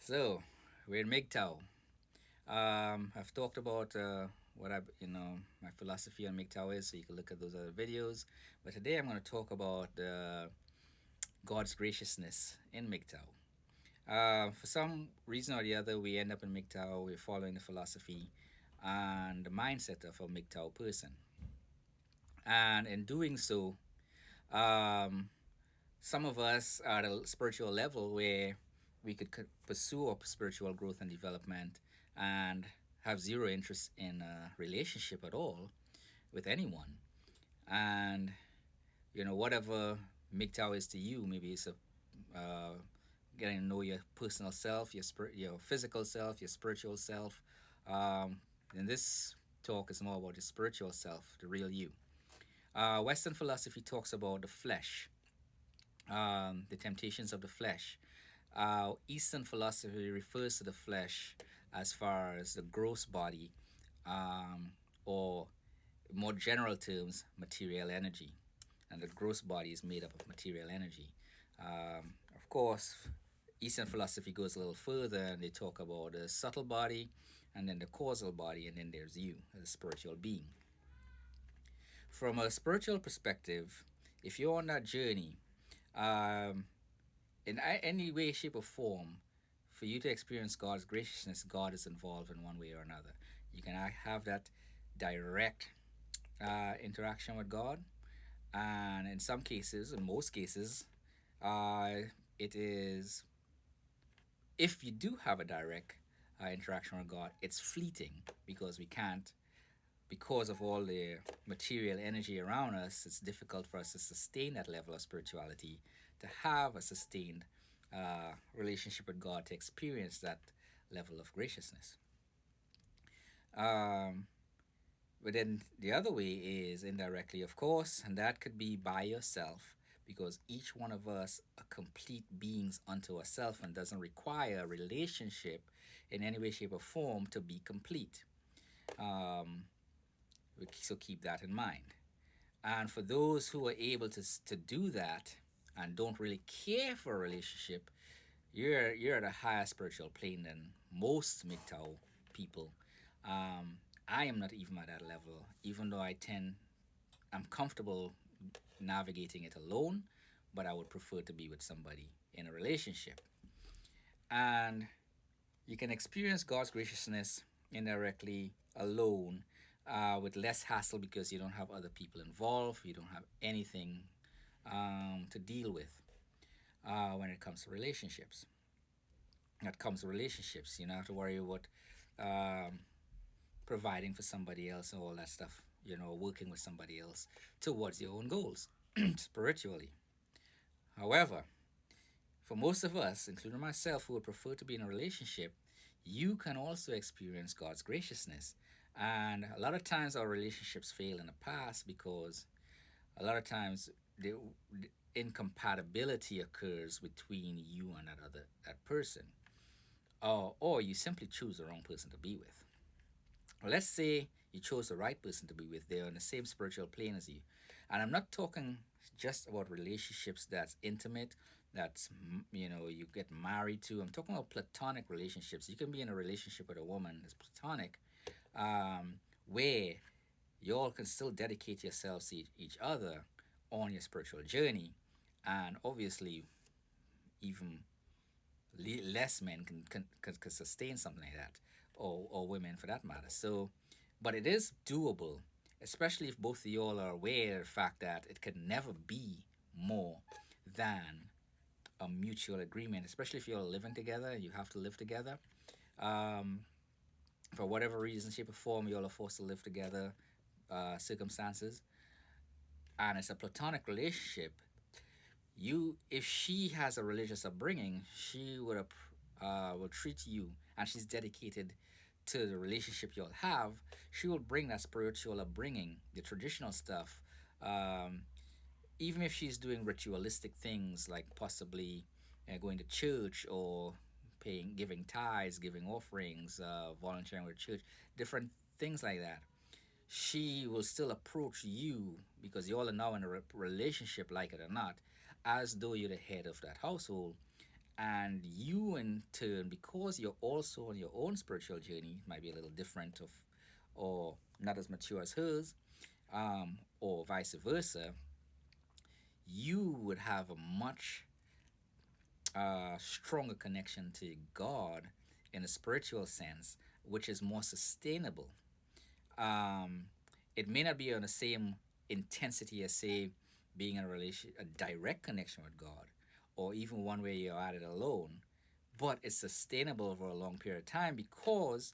So we're in MGTOW. I've talked about what my philosophy on MGTOW is, so you can look at those other videos. But today I'm going to talk about God's graciousness in MGTOW. For some reason or the other, we end up in MGTOW. We're following the philosophy and the mindset of a MGTOW person, and in doing so, um, some of us are at a spiritual level where we could pursue our spiritual growth and development and have zero interest in a relationship at all with anyone. And, whatever MGTOW is to you, maybe it's a uh, getting to know your personal self, your physical self, your spiritual self. And this talk is more about the spiritual self, the real you. Western philosophy talks about the flesh, the temptations of the flesh. Eastern philosophy refers to the flesh as far as the gross body, or more general terms, material energy. And the gross body is made up of material energy. Of course, Eastern philosophy goes a little further and they talk about the subtle body and then the causal body, and then there's you as a spiritual being. From a spiritual perspective, if you're on that journey, um, in any way, shape, or form, for you to experience God's graciousness, God is involved in one way or another. You can have that direct interaction with God, and in some cases, in most cases, uh, it is, if you do have a direct interaction with God, it's fleeting because we can't, because of all the material energy around us, it's difficult for us to sustain that level of spirituality, to have a sustained relationship with God, to experience that level of graciousness. Um, but then the other way is indirectly, of course, and that could be by yourself, because each one of us are complete beings unto ourselves and doesn't require a relationship in any way, shape, or form to be complete. Um, so keep that in mind. And for those who are able to do that and don't really care for a relationship, you're at a higher spiritual plane than most MGTOW people. I am not even at that level, even though I'm comfortable navigating it alone, but I would prefer to be with somebody in a relationship. And you can experience God's graciousness indirectly alone, with less hassle because you don't have other people involved, you don't have anything to deal with when it comes to relationships. That comes to relationships, you don't have to worry about um, providing for somebody else and all that stuff, working with somebody else towards your own goals spiritually. However, for most of us, including myself, who would prefer to be in a relationship, you can also experience God's graciousness. And a lot of times our relationships fail in the past because a lot of times the incompatibility occurs between you and that person. Or you simply choose the wrong person to be with. Let's say you chose the right person to be with. They're on the same spiritual plane as you. And I'm not talking just about relationships that's intimate, that's, you get married to. I'm talking about platonic relationships. You can be in a relationship with a woman that's platonic, where you all can still dedicate yourselves to each other on your spiritual journey. And obviously, even less men can sustain something like that, or women for that matter. So, but it is doable, especially if both of y'all are aware of the fact that it can never be more than a mutual agreement, especially if you're living together, you have to live together. Um, for whatever reason, shape, or form, you all are forced to live together, circumstances, and it's a platonic relationship. If she has a religious upbringing, she will treat you, and she's dedicated to the relationship you'll have. She will bring that spiritual upbringing, the traditional stuff. Even if she's doing ritualistic things like possibly going to church, or giving tithes, giving offerings, volunteering with church, different things like that, she will still approach you, because you all are now in a relationship, like it or not, as though you're the head of that household. And you in turn, because you're also on your own spiritual journey, might be a little different of, or not as mature as hers, or vice versa, you would have a much stronger connection to God in a spiritual sense, which is more sustainable. um, it may not be on the same intensity as, say, being in a relation, a direct connection with God, or even one where you're at it alone, but it's sustainable over a long period of time because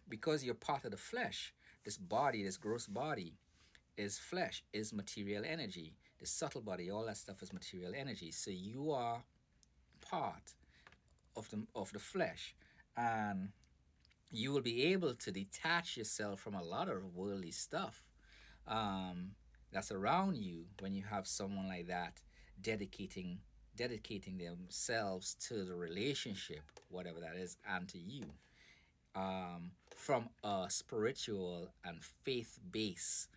because you're part of the flesh. This body, this gross body, is flesh, is material energy. The subtle body, all that stuff is material energy. So you are part of the flesh, and you will be able to detach yourself from a lot of worldly stuff um, that's around you when you have someone like that dedicating dedicating themselves to the relationship, whatever that is, and to you, from a spiritual and faith based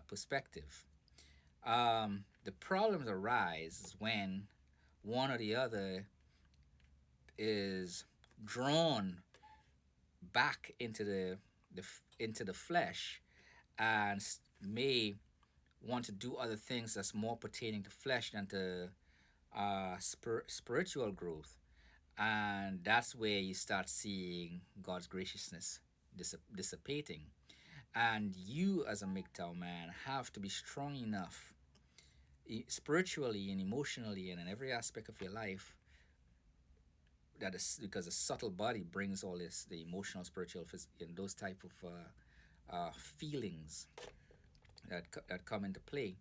perspective. The problems arise when one or the other is drawn back the into the flesh and may want to do other things that's more pertaining to flesh than to spiritual growth. And that's where you start seeing God's graciousness dissipating. And you, as a MGTOW man, have to be strong enough, spiritually and emotionally and in every aspect of your life, that is because the subtle body brings all this, the emotional, spiritual, and those type of feelings that come into play.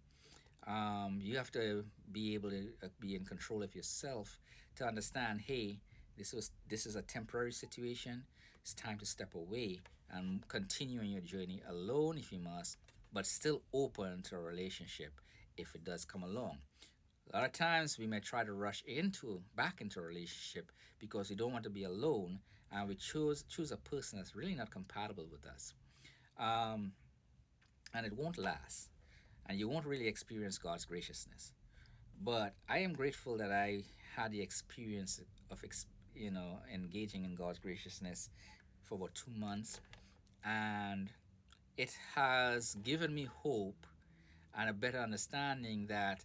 You have to be able to be in control of yourself to understand, hey, this is a temporary situation. It's time to step away and continue on your journey alone if you must, but still open to a relationship if it does come along. A lot of times we may try to rush into back into a relationship because we don't want to be alone, and we choose a person that's really not compatible with us, um, and it won't last, and you won't really experience God's graciousness. But I am grateful that I had the experience of engaging in God's graciousness for about 2 months, and it has given me hope and a better understanding that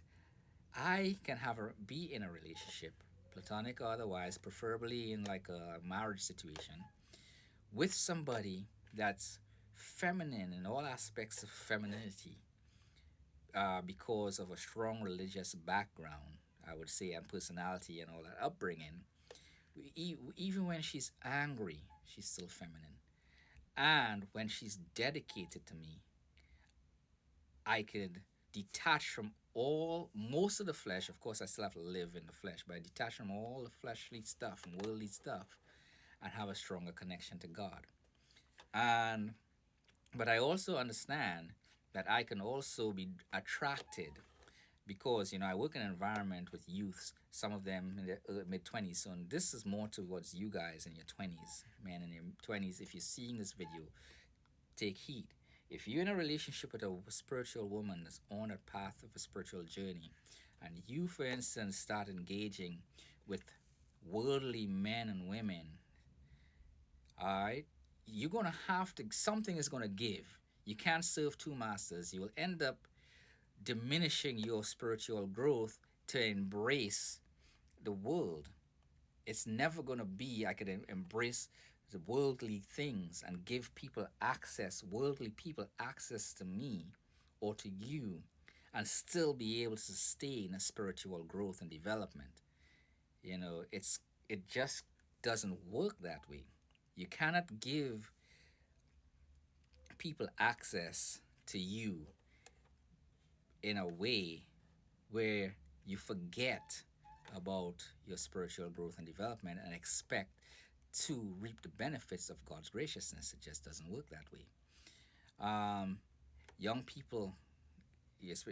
I can be in a relationship, platonic or otherwise, preferably in like a marriage situation, with somebody that's feminine in all aspects of femininity, because of a strong religious background, I would say, and personality and all that upbringing. Even when she's angry, she's still feminine. And when she's dedicated to me, I could detach from most of the flesh. Of course, I still have to live in the flesh, but I detach from all the fleshly stuff and worldly stuff and have a stronger connection to God. And but I also understand that I can also be attracted because I work in an environment with youths, some of them in their mid 20s. So this is more towards you guys in your 20s, man, in your 20s. If you're seeing this video, take heed. If you're in a relationship with a spiritual woman that's on a path of a spiritual journey, and you, for instance, start engaging with worldly men and women, all right, you're gonna have to. Something is gonna give. You can't serve two masters. You will end up diminishing your spiritual growth to embrace the world. It's never going to be I could embrace the worldly things and give worldly people access to me or to you, and still be able to sustain a spiritual growth and development. It just doesn't work that way. You cannot give people access to you in a way where you forget about your spiritual growth and development and expect to reap the benefits of God's graciousness. It just doesn't work that way. Um, Young people, yes,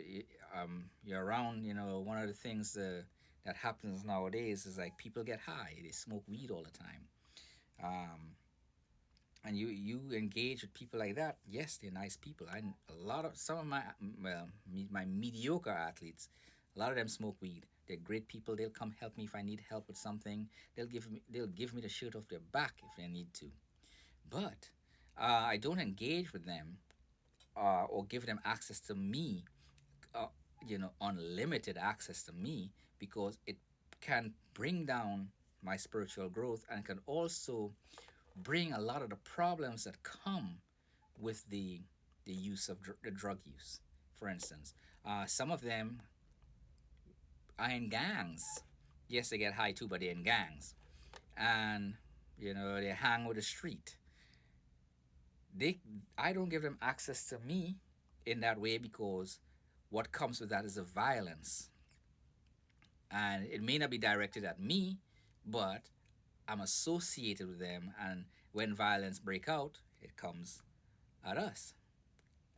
you're around. One of the things that happens nowadays is like people get high. They smoke weed all the time. Um, and you engage with people like that. Yes, they're nice people. A lot of some of my mediocre athletes, a lot of them smoke weed. They're great people. They'll come help me if I need help with something. They'll give me the shirt off their back if they need to. But I don't engage with them or give them access to me, uh, unlimited access to me, because it can bring down my spiritual growth and can also bring a lot of the problems that come with the use of the drug use. For instance, some of them are in gangs. Yes, they get high too, but they're in gangs, and they hang with the street. They, I don't give them access to me in that way, because what comes with that is a violence, and it may not be directed at me, but I'm associated with them, and when violence break out, it comes at us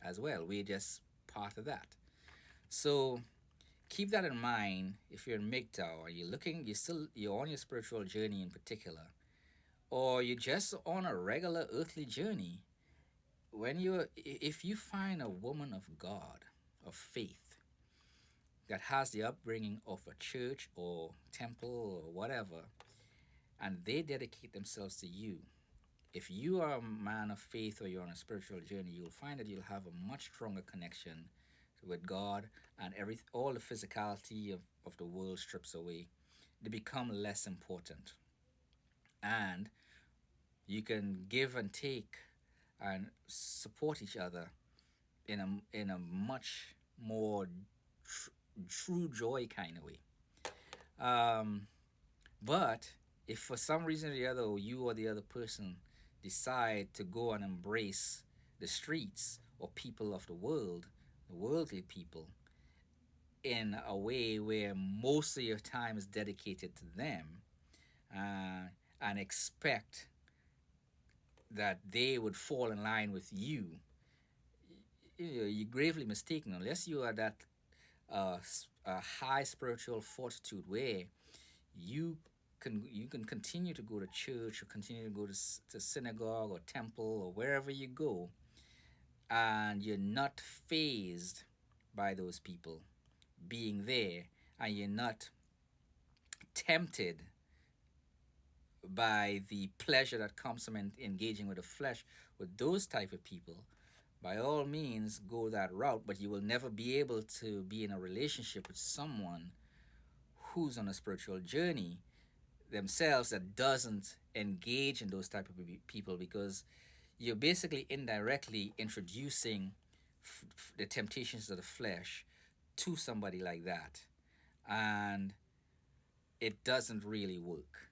as well. We're just part of that. So keep that in mind if you're in MGTOW, or you're on your spiritual journey in particular, or you're just on a regular earthly journey. If you find a woman of God, of faith, that has the upbringing of a church or temple or whatever, and they dedicate themselves to you, if you are a man of faith or you're on a spiritual journey, you'll find that you'll have a much stronger connection with God, and all the physicality of the world strips away. They become less important. And you can give and take and support each other in a much more tr- true joy kind of way. Um, but if for some reason or the other, you or the other person decide to go and embrace the streets or people of the world, the worldly people, in a way where most of your time is dedicated to them, uh, and expect that they would fall in line with you, you're gravely mistaken. Unless you are that high spiritual fortitude where you can continue to go to church, or continue to go to synagogue or temple or wherever you go, and you're not phased by those people being there, and you're not tempted by the pleasure that comes from engaging with the flesh with those type of people, by all means go that route. But you will never be able to be in a relationship with someone who's on a spiritual journey themselves, that doesn't engage in those type of people, because you're basically indirectly introducing the temptations of the flesh to somebody like that, and it doesn't really work.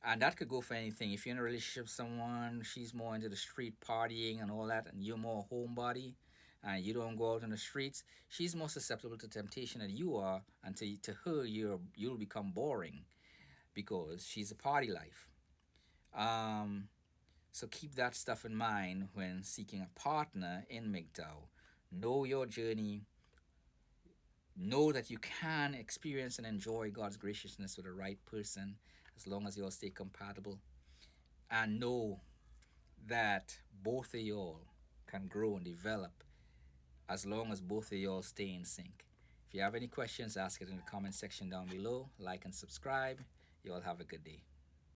And that could go for anything. If you're in a relationship with someone, she's more into the street partying and all that, and you're more a homebody, and you don't go out in the streets, she's more susceptible to temptation than you are, and to her, you'll become boring because she's a party life. Um, so keep that stuff in mind when seeking a partner in MGTOW. Know your journey. Know that you can experience and enjoy God's graciousness with the right person, as long as you all stay compatible. And know that both of y'all can grow and develop, as long as both of y'all stay in sync. If you have any questions, ask it in the comment section down below. Like and subscribe. You all have a good day.